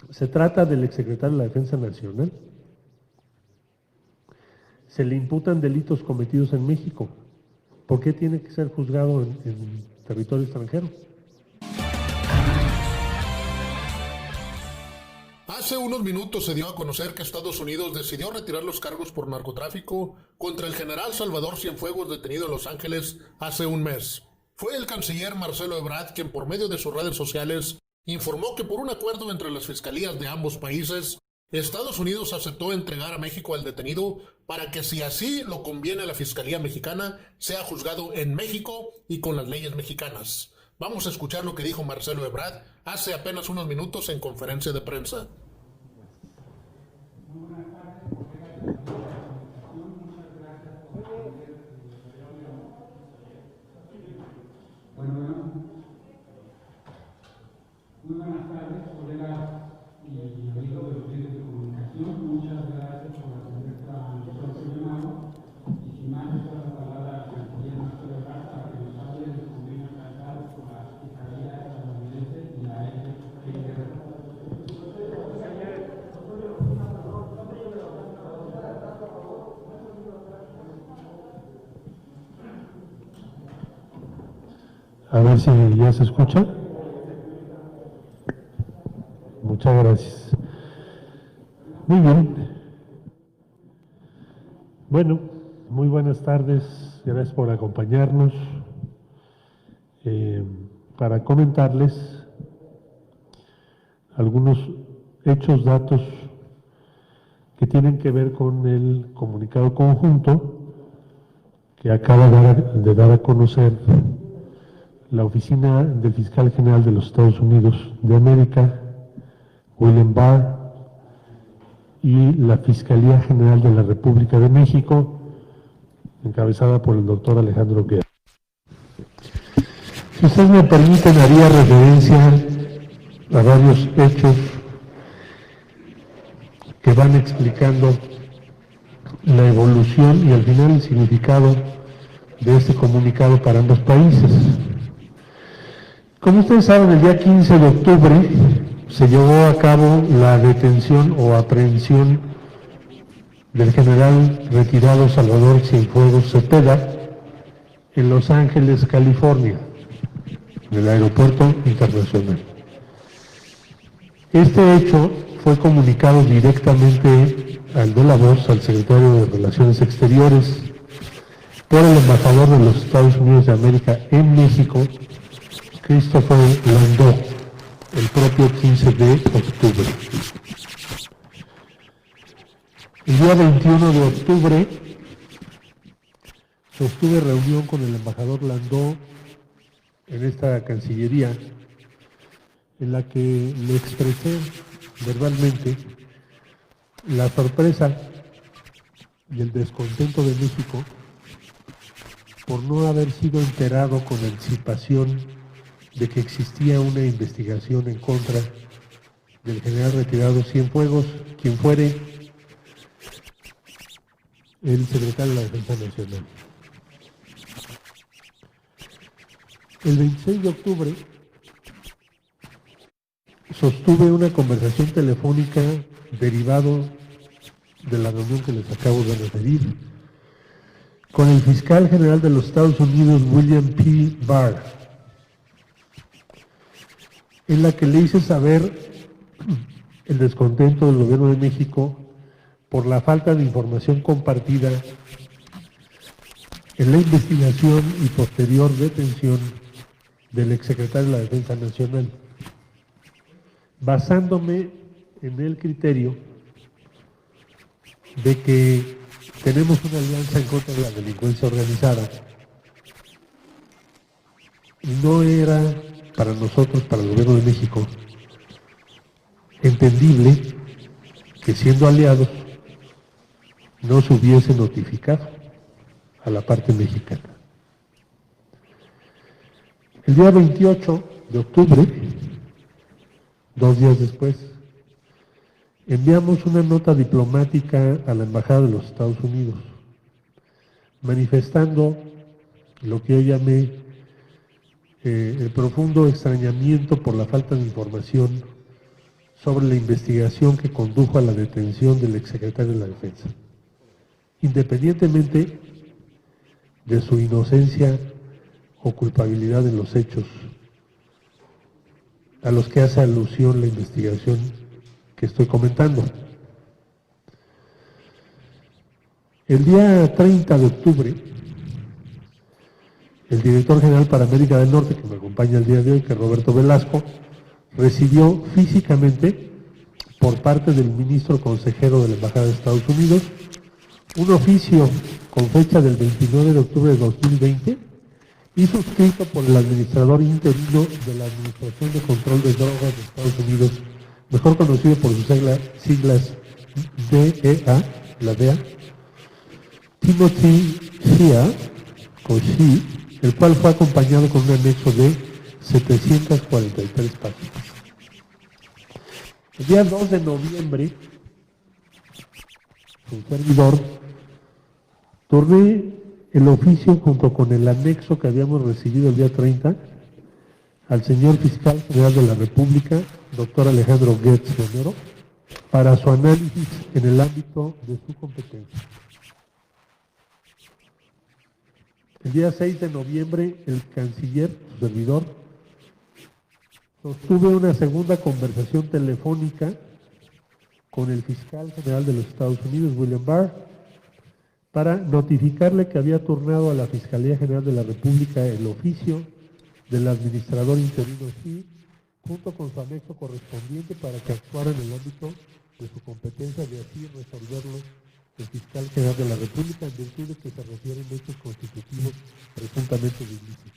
Se trata del exsecretario de la Defensa Nacional. Se le imputan delitos cometidos en México. ¿Por qué tiene que ser juzgado en territorio extranjero? Hace unos minutos se dio a conocer que Estados Unidos decidió retirar los cargos por narcotráfico contra el general Salvador Cienfuegos, detenido en Los Ángeles hace un mes. Fue el canciller Marcelo Ebrard quien, por medio de sus redes sociales, informó que por un acuerdo entre las fiscalías de ambos países, Estados Unidos aceptó entregar a México al detenido para que, si así lo conviene a la Fiscalía Mexicana, sea juzgado en México y con las leyes mexicanas. Vamos a escuchar lo que dijo Marcelo Ebrard hace apenas unos minutos en conferencia de prensa. Muy buenas tardes, colegas y amigos de los medios de comunicación. Muchas gracias por atender nuestro llamado. Y sin más, les paso la palabra al canciller Marcelo Ebrard para que nos hable del convenio alcanzado por la Fiscalía estadounidense y la FGR. A ver si ya se escucha. Muchas gracias. Muy bien. Bueno, muy buenas tardes. Gracias por acompañarnos para comentarles algunos hechos, datos que tienen que ver con el comunicado conjunto que acaba de dar a conocer la Oficina del Fiscal General de los Estados Unidos de América, William Barr, y la Fiscalía General de la República de México, encabezada por el doctor Alejandro Guerra. Si ustedes me permiten, haría referencia a varios hechos que van explicando la evolución y al final el significado de este comunicado para ambos países. Como ustedes saben, el día 15 de octubre se llevó a cabo la detención o aprehensión del general retirado Salvador Cienfuegos Cepeda en Los Ángeles, California, en el aeropuerto internacional. Este hecho fue comunicado directamente al de la voz, al secretario de Relaciones Exteriores, por el embajador de los Estados Unidos de América en México, Christopher Landau, el propio 15 de octubre. El día 21 de octubre sostuve reunión con el embajador Landau en esta Cancillería, en la que le expresé verbalmente la sorpresa y el descontento de México por no haber sido enterado con anticipación de que existía una investigación en contra del general retirado Cienfuegos, quien fuere el secretario de la Defensa Nacional. El 26 de octubre sostuve una conversación telefónica derivado de la reunión que les acabo de referir con el fiscal general de los Estados Unidos, William P. Barr, en la que le hice saber el descontento del gobierno de México por la falta de información compartida en la investigación y posterior detención del exsecretario de la Defensa Nacional, basándome en el criterio de que tenemos una alianza en contra de la delincuencia organizada y no era para nosotros, para el gobierno de México, entendible que siendo aliados no se hubiese notificado a la parte mexicana. El día 28 de octubre, 2 días después, enviamos una nota diplomática a la Embajada de los Estados Unidos, manifestando lo que yo llamé el profundo extrañamiento por la falta de información sobre la investigación que condujo a la detención del exsecretario de la Defensa, independientemente de su inocencia o culpabilidad en los hechos a los que hace alusión la investigación que estoy comentando. El día 30 de octubre, el director general para América del Norte, que me acompaña el día de hoy, que es Roberto Velasco, recibió físicamente, por parte del ministro consejero de la Embajada de Estados Unidos, un oficio con fecha del 29 de octubre de 2020 y suscrito por el administrador interino de la Administración de Control de Drogas de Estados Unidos, mejor conocido por sus siglas DEA, la DEA, Timothy Shea, el cual fue acompañado con un anexo de 743 páginas. El día 2 de noviembre, un servidor, turné el oficio junto con el anexo que habíamos recibido el día 30 al señor fiscal general de la República, doctor Alejandro Gertz Romero, para su análisis en el ámbito de su competencia. El día 6 de noviembre, el canciller, su servidor, sostuve una segunda conversación telefónica con el fiscal general de los Estados Unidos, William Barr, para notificarle que había turnado a la Fiscalía General de la República el oficio del administrador interino sí, junto con su anexo correspondiente para que actuara en el ámbito de su competencia de así resolverlo el fiscal general de la República en virtud de que se refieren hechos constitutivos presuntamente de ilícitos.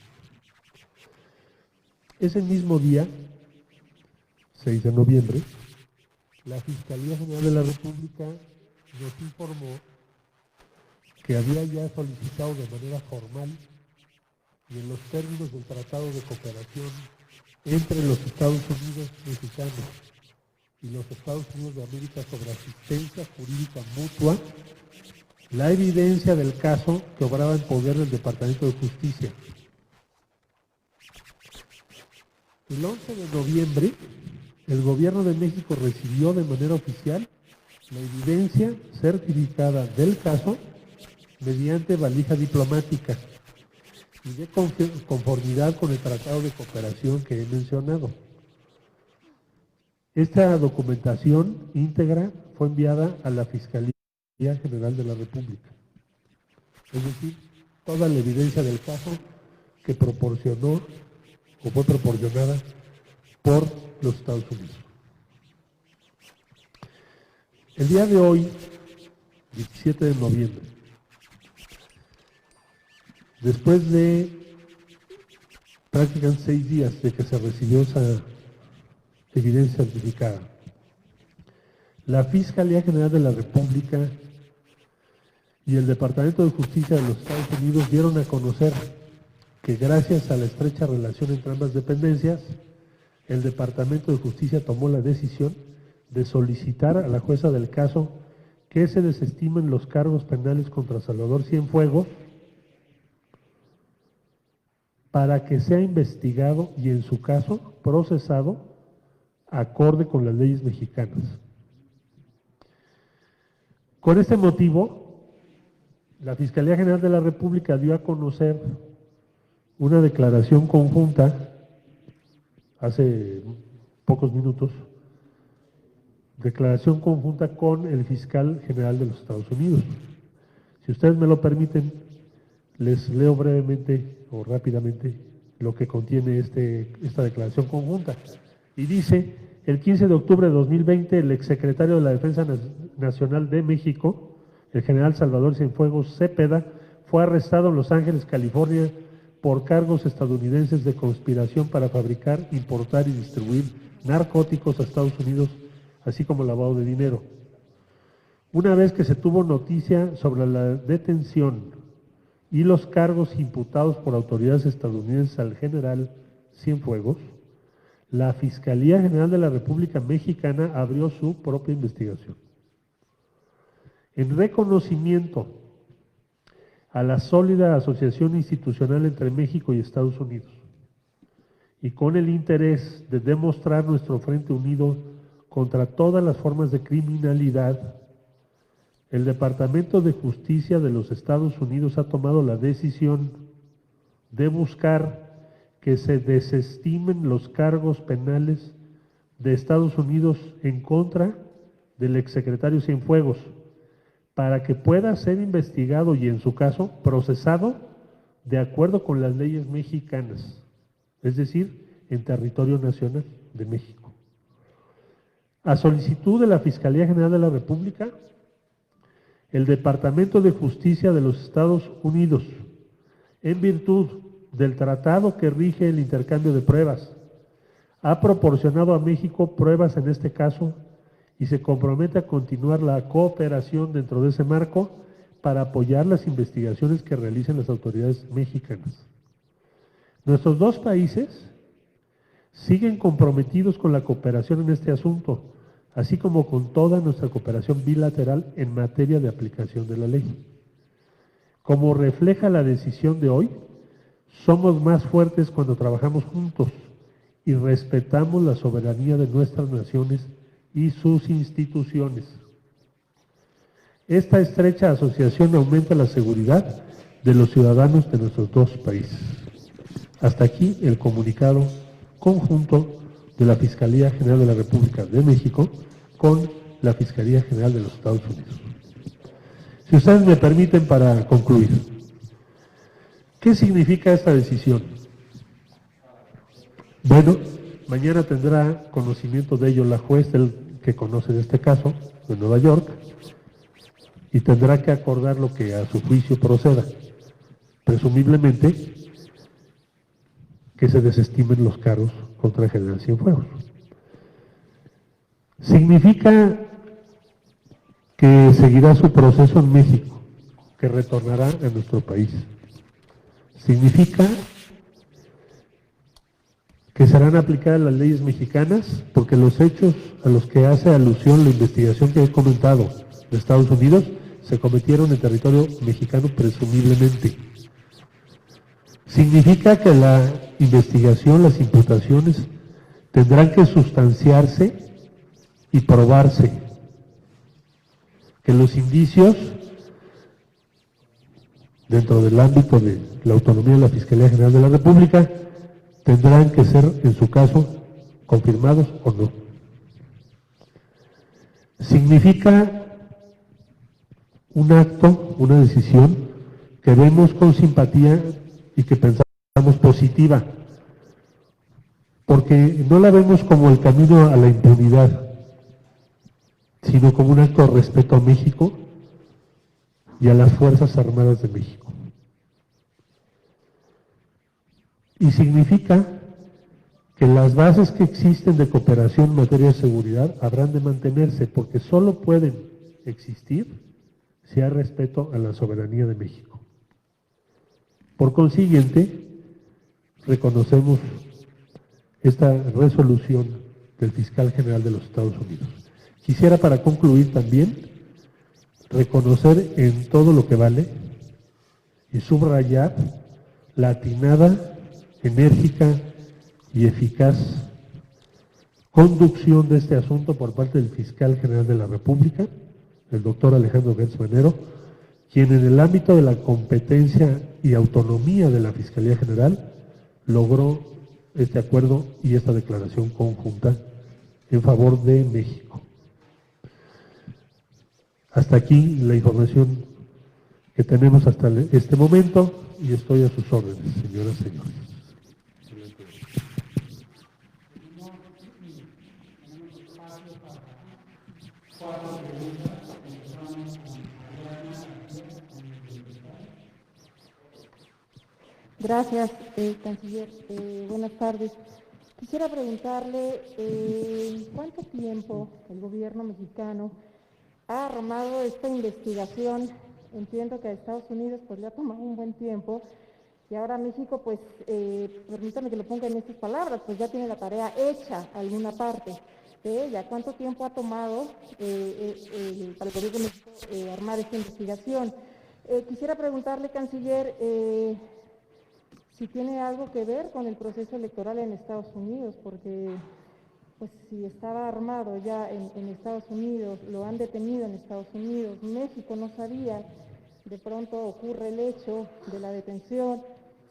Ese mismo día, 6 de noviembre, la Fiscalía General de la República nos informó que había ya solicitado de manera formal y en los términos del Tratado de Cooperación entre los Estados Unidos mexicanos y los Estados Unidos de América sobre asistencia jurídica mutua, la evidencia del caso que obraba en poder del Departamento de Justicia. El 11 de noviembre, el Gobierno de México recibió de manera oficial la evidencia certificada del caso mediante valija diplomática y de conformidad con el Tratado de Cooperación que he mencionado. Esta documentación íntegra fue enviada a la Fiscalía General de la República. Es decir, toda la evidencia del caso que proporcionó o fue proporcionada por los Estados Unidos. El día de hoy, 17 de noviembre, después de prácticamente 6 días de que se recibió esa evidencia certificada, la Fiscalía General de la República y el Departamento de Justicia de los Estados Unidos dieron a conocer que gracias a la estrecha relación entre ambas dependencias, el Departamento de Justicia tomó la decisión de solicitar a la jueza del caso que se desestimen los cargos penales contra Salvador Cienfuegos para que sea investigado y, en su caso, procesado acorde con las leyes mexicanas. Con este motivo, la Fiscalía General de la República dio a conocer una declaración conjunta hace pocos minutos, declaración conjunta con el fiscal general de los Estados Unidos. Si ustedes me lo permiten, les leo brevemente o rápidamente lo que contiene esta declaración conjunta. Y dice: el 15 de octubre de 2020, el exsecretario de la Defensa Nacional de México, el general Salvador Cienfuegos Cepeda, fue arrestado en Los Ángeles, California, por cargos estadounidenses de conspiración para fabricar, importar y distribuir narcóticos a Estados Unidos, así como lavado de dinero. Una vez que se tuvo noticia sobre la detención y los cargos imputados por autoridades estadounidenses al general Cienfuegos, la Fiscalía General de la República Mexicana abrió su propia investigación. En reconocimiento a la sólida asociación institucional entre México y Estados Unidos, y con el interés de demostrar nuestro frente unido contra todas las formas de criminalidad, el Departamento de Justicia de los Estados Unidos ha tomado la decisión de buscar que se desestimen los cargos penales de Estados Unidos en contra del exsecretario Cienfuegos, para que pueda ser investigado y, en su caso, procesado de acuerdo con las leyes mexicanas, es decir, en territorio nacional de México. A solicitud de la Fiscalía General de la República, el Departamento de Justicia de los Estados Unidos, en virtud del tratado que rige el intercambio de pruebas, ha proporcionado a México pruebas en este caso y se compromete a continuar la cooperación dentro de ese marco para apoyar las investigaciones que realicen las autoridades mexicanas. Nuestros dos países siguen comprometidos con la cooperación en este asunto, así como con toda nuestra cooperación bilateral en materia de aplicación de la ley. Como refleja la decisión de hoy, somos más fuertes cuando trabajamos juntos y respetamos la soberanía de nuestras naciones y sus instituciones. Esta estrecha asociación aumenta la seguridad de los ciudadanos de nuestros dos países. Hasta aquí el comunicado conjunto de la Fiscalía General de la República de México con la Fiscalía General de los Estados Unidos. Si ustedes me permiten, para concluir, ¿qué significa esta decisión? Bueno, mañana tendrá conocimiento de ello la juez que conoce de este caso, de Nueva York, y tendrá que acordar lo que a su juicio proceda. Presumiblemente, que se desestimen los cargos contra el general Cienfuegos. Significa que seguirá su proceso en México, que retornará a nuestro país. Significa que serán aplicadas las leyes mexicanas, porque los hechos a los que hace alusión la investigación que he comentado de Estados Unidos se cometieron en territorio mexicano presumiblemente. Significa que la investigación, las imputaciones, tendrán que sustanciarse y probarse, que los indicios dentro del ámbito de la autonomía de la Fiscalía General de la República tendrán que ser, en su caso, confirmados o no. Significa un acto, una decisión que vemos con simpatía y que pensamos positiva, porque no la vemos como el camino a la impunidad, sino como un acto de respeto a México y a las Fuerzas Armadas de México. Y significa que las bases que existen de cooperación en materia de seguridad habrán de mantenerse, porque solo pueden existir si hay respeto a la soberanía de México. Por consiguiente, reconocemos esta resolución del fiscal general de los Estados Unidos. Quisiera, para concluir, también reconocer en todo lo que vale y subrayar la atinada, enérgica y eficaz conducción de este asunto por parte del fiscal general de la República, el doctor Alejandro Gertz Manero, quien en el ámbito de la competencia y autonomía de la Fiscalía General logró este acuerdo y esta declaración conjunta en favor de México. Hasta aquí la información que tenemos hasta este momento y estoy a sus órdenes, señoras y señores. Gracias, canciller. Buenas tardes. Quisiera preguntarle ¿cuánto tiempo el gobierno mexicano ha armado esta investigación? Entiendo que a Estados Unidos pues le ha tomado un buen tiempo y ahora México, pues, permítame que lo ponga en estas palabras, pues ya tiene la tarea hecha alguna parte de ella. ¿Cuánto tiempo ha tomado para el gobierno de México armar esta investigación? Quisiera preguntarle, canciller, si tiene algo que ver con el proceso electoral en Estados Unidos, porque pues si estaba armado ya en Estados Unidos, lo han detenido en Estados Unidos, México no sabía, de pronto ocurre el hecho de la detención,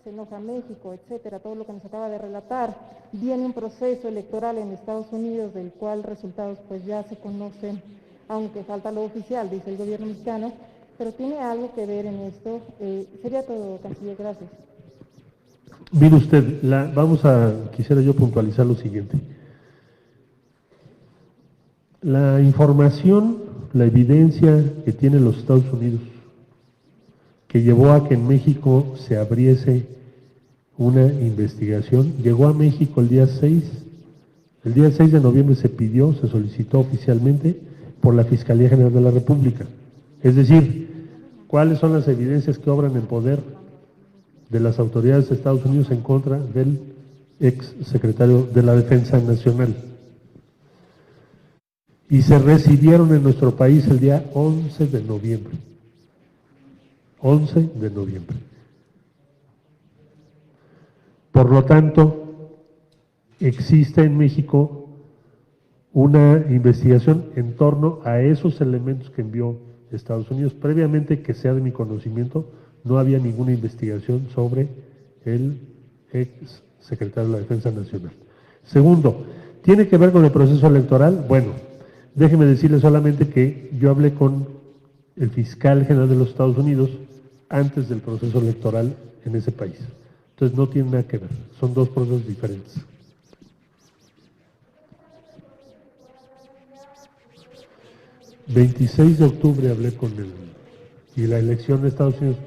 se enoja México, etcétera, todo lo que nos acaba de relatar, viene un proceso electoral en Estados Unidos del cual resultados pues ya se conocen, aunque falta lo oficial, dice el gobierno mexicano, pero tiene algo que ver en esto. Sería todo, canciller, gracias. Mire usted, quisiera yo puntualizar lo siguiente. La información, la evidencia que tienen los Estados Unidos, que llevó a que en México se abriese una investigación, llegó a México el día 6. El día 6 de noviembre se solicitó oficialmente por la Fiscalía General de la República. Es decir, ¿cuáles son las evidencias que obran en poder de las autoridades de Estados Unidos en contra del ex secretario de la Defensa Nacional? Y se recibieron en nuestro país el día 11 de noviembre. 11 de noviembre. Por lo tanto, existe en México una investigación en torno a esos elementos que envió Estados Unidos. Previamente, que sea de mi conocimiento, no había ninguna investigación sobre el ex secretario de la Defensa Nacional. Segundo, ¿tiene que ver con el proceso electoral? Bueno, déjeme decirle solamente que yo hablé con el fiscal general de los Estados Unidos antes del proceso electoral en ese país. Entonces no tiene nada que ver, son dos procesos diferentes. El 26 de octubre hablé con él y la elección de Estados Unidos.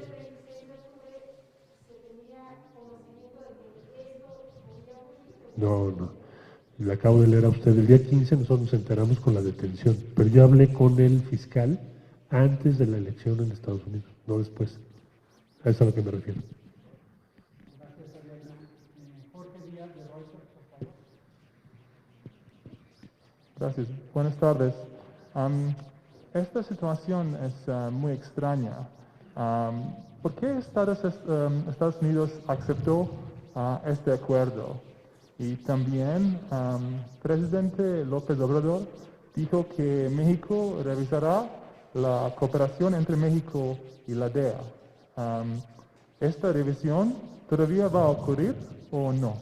No, le acabo de leer a usted. El día 15 nosotros nos enteramos con la detención, pero yo hablé con el fiscal antes de la elección en Estados Unidos, no después. A eso es a lo que me refiero. Gracias. Buenas tardes. Esta situación es muy extraña. ¿Por qué Estados Unidos aceptó este acuerdo? Y también, presidente López Obrador dijo que México revisará la cooperación entre México y la DEA. ¿Esta revisión todavía va a ocurrir o no?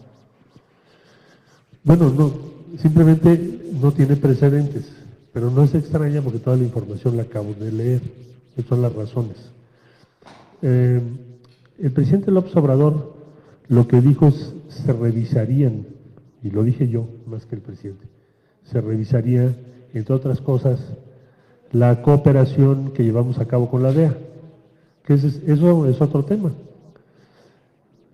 Bueno, no, simplemente no tiene precedentes, pero no es extraña porque toda la información la acabo de leer. Esas son las razones. El presidente López Obrador lo que dijo es se revisarían, y lo dije yo más que el presidente, se revisaría, entre otras cosas, la cooperación que llevamos a cabo con la DEA, que eso es otro tema.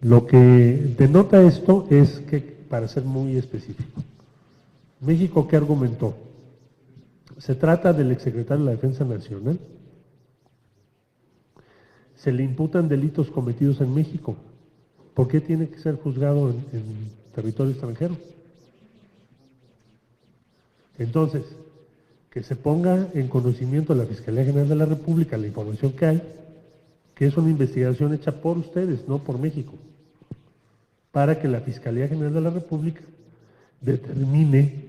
Lo que denota esto es que, para ser muy específico, México, ¿qué argumentó? Se trata del exsecretario de la Defensa Nacional, se le imputan delitos cometidos en México. ¿Por qué tiene que ser juzgado en territorio extranjero? Entonces, que se ponga en conocimiento de la Fiscalía General de la República la información que hay, que es una investigación hecha por ustedes, no por México, para que la Fiscalía General de la República determine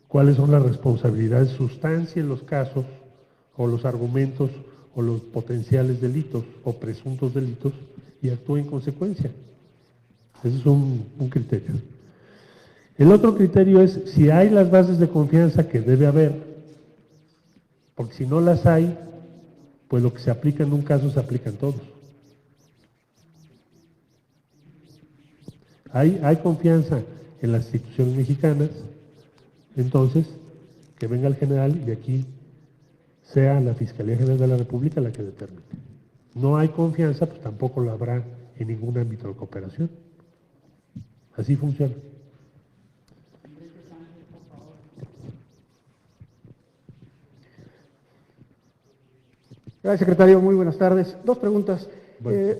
cuáles son las responsabilidades, sustancie los casos o los argumentos o los potenciales delitos o presuntos delitos y actúe en consecuencia. Ese es un criterio. El otro criterio es si hay las bases de confianza que debe haber, porque si no las hay, pues lo que se aplica en un caso se aplica en todos. Hay confianza en las instituciones mexicanas, entonces que venga el general y aquí sea la Fiscalía General de la República la que determine. No hay confianza, pues tampoco lo habrá en ningún ámbito de cooperación. Así funciona. Gracias, secretario. Muy buenas tardes. Dos preguntas. Bueno.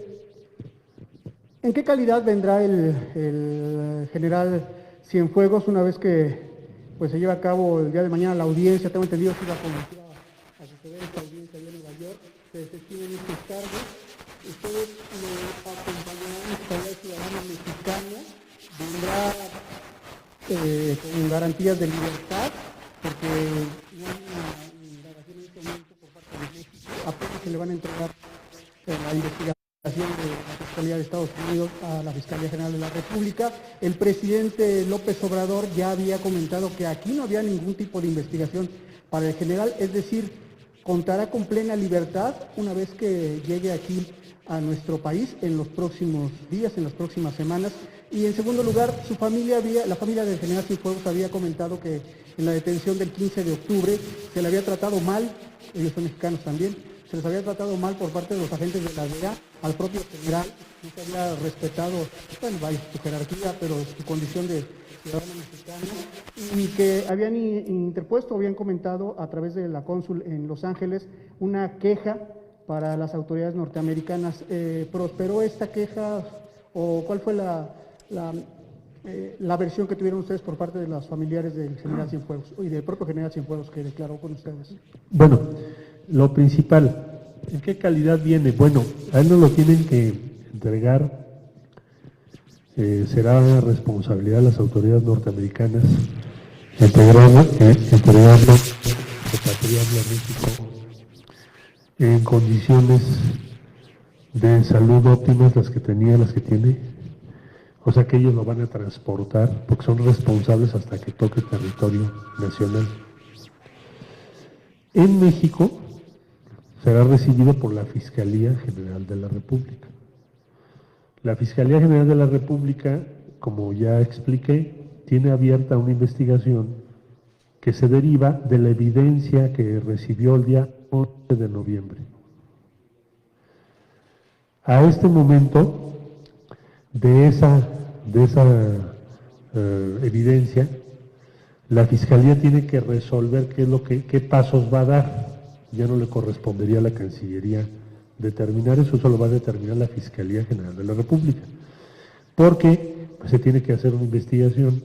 ¿En qué calidad vendrá el general Cienfuegos una vez que pues, se lleve a cabo el día de mañana la audiencia? Tengo entendido que iba a suceder esta audiencia allá en Nueva York. Se desestimen estos cargos. Ustedes lo acompañarán en Fiscalía Ciudadana Mexicana. Vendrá con garantías de libertad, porque no hay una indagación en este momento por parte de México, apenas se le van a entregar la investigación de la Fiscalía de Estados Unidos a la Fiscalía General de la República. El presidente López Obrador ya había comentado que aquí no había ningún tipo de investigación para el general, es decir, contará con plena libertad una vez que llegue aquí a nuestro país en los próximos días, en las próximas semanas. Y en segundo lugar, la familia del general Cienfuegos había comentado que en la detención del 15 de octubre se le había tratado mal, ellos son mexicanos también, se les había tratado mal por parte de los agentes de la DEA al propio general, no se había respetado, bueno, vaya, su jerarquía, pero su condición de ciudadano mexicano, y que habían interpuesto, habían comentado a través de la cónsul en Los Ángeles una queja para las autoridades norteamericanas. ¿Prosperó esta queja o cuál fue la versión que tuvieron ustedes por parte de los familiares del general Cienfuegos y del propio general Cienfuegos que declaró con ustedes? Bueno, lo principal, ¿en qué calidad viene? Bueno, a él no lo tienen que entregar, será responsabilidad de las autoridades norteamericanas entregarlo, repatriarlo a México en condiciones de salud óptimas, las que tenía, las que tiene. O sea que ellos lo van a transportar, porque son responsables hasta que toque territorio nacional. En México será recibido por la Fiscalía General de la República. La Fiscalía General de la República, como ya expliqué, tiene abierta una investigación que se deriva de la evidencia que recibió el día 11 de noviembre. A este momento, de esa evidencia, la Fiscalía tiene que resolver qué pasos va a dar. Ya no le correspondería a la Cancillería determinar eso, lo va a determinar la Fiscalía General de la República. Porque pues, se tiene que hacer una investigación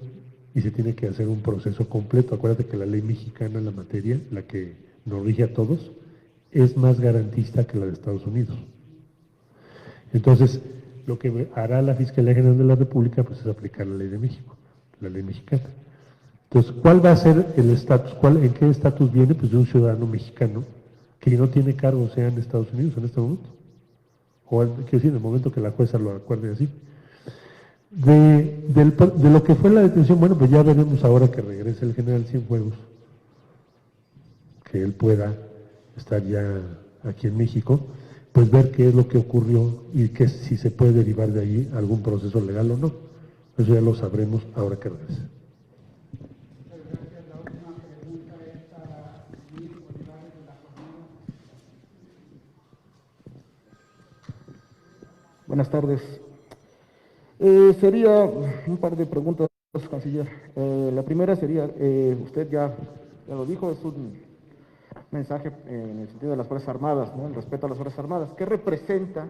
y se tiene que hacer un proceso completo. Acuérdate que la ley mexicana en la materia, la que nos rige a todos, es más garantista que la de Estados Unidos. Entonces, lo que hará la Fiscalía General de la República pues, es aplicar la ley de México, la ley mexicana. Entonces, ¿cuál va a ser el estatus? ¿En qué estatus viene? Pues de un ciudadano mexicano que no tiene cargo, sea en Estados Unidos en este momento. O quiero decir, en el momento que la jueza lo acuerde así. De lo que fue la detención, bueno, pues ya veremos ahora que regrese el general Cienfuegos, que él pueda estar ya aquí en México, pues ver qué es lo que ocurrió y que si se puede derivar de allí algún proceso legal o no. Eso ya lo sabremos ahora que regrese. Buenas tardes. Sería un par de preguntas, canciller. La primera sería, usted ya lo dijo, es un mensaje en el sentido de las Fuerzas Armadas, ¿no? El respeto a las Fuerzas Armadas. ¿Qué representa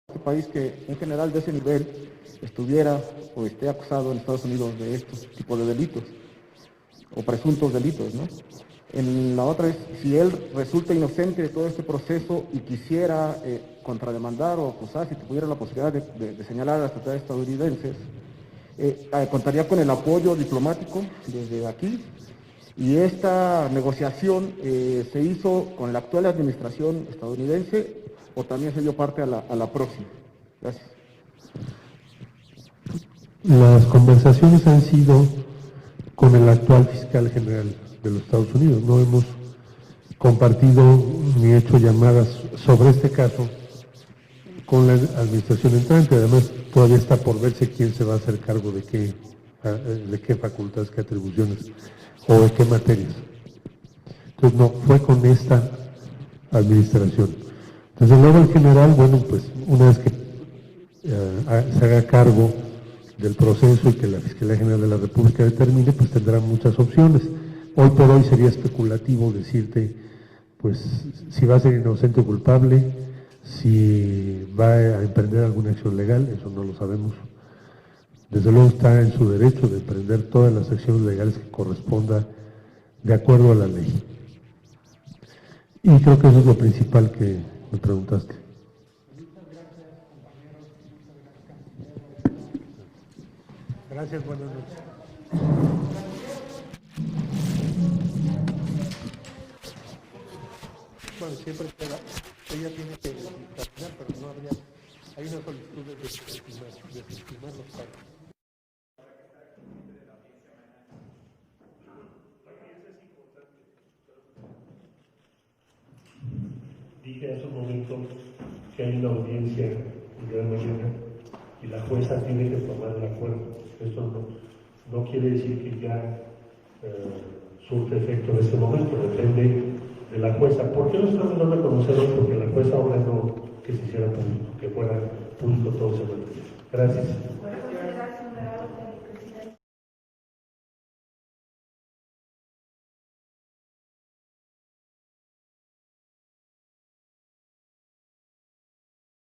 este país que un general de ese nivel estuviera o esté acusado en Estados Unidos de estos tipos de delitos o presuntos delitos, ¿no? La otra es, si él resulta inocente de todo este proceso y quisiera contrademandar o acusar, si tuviera la posibilidad de señalar a las autoridades estadounidenses, contaría con el apoyo diplomático desde aquí. Y esta negociación se hizo con la actual administración estadounidense o también se dio parte a la próxima. Gracias. Las conversaciones han sido con el actual fiscal general de los Estados Unidos. No hemos compartido ni hecho llamadas sobre este caso con la administración entrante. Además, todavía está por verse quién se va a hacer cargo de qué facultades, qué atribuciones o de qué materias. Entonces, no, fue con esta administración. Desde luego el general, bueno, pues una vez que se haga cargo del proceso y que la Fiscalía General de la República determine, pues tendrá muchas opciones. Hoy por hoy sería especulativo decirte, pues, si va a ser inocente o culpable, si va a emprender alguna acción legal, eso no lo sabemos. Desde luego está en su derecho de emprender todas las acciones legales que corresponda de acuerdo a la ley. Y creo que eso es lo principal que me preguntaste. Gracias, buenas noches. Bueno, siempre ella tiene que dictaminar, pero no habría, hay una solicitud de desestimar los cargos. Dije hace un momento que hay una audiencia el día de mañana y la jueza tiene que tomar el acuerdo. Esto no quiere decir que ya surte efecto en este momento, depende de la jueza. ¿Por qué lo estamos dando a conocer hoy? Porque la jueza ordenó que se hiciera público, que fuera público todo ese momento. Gracias.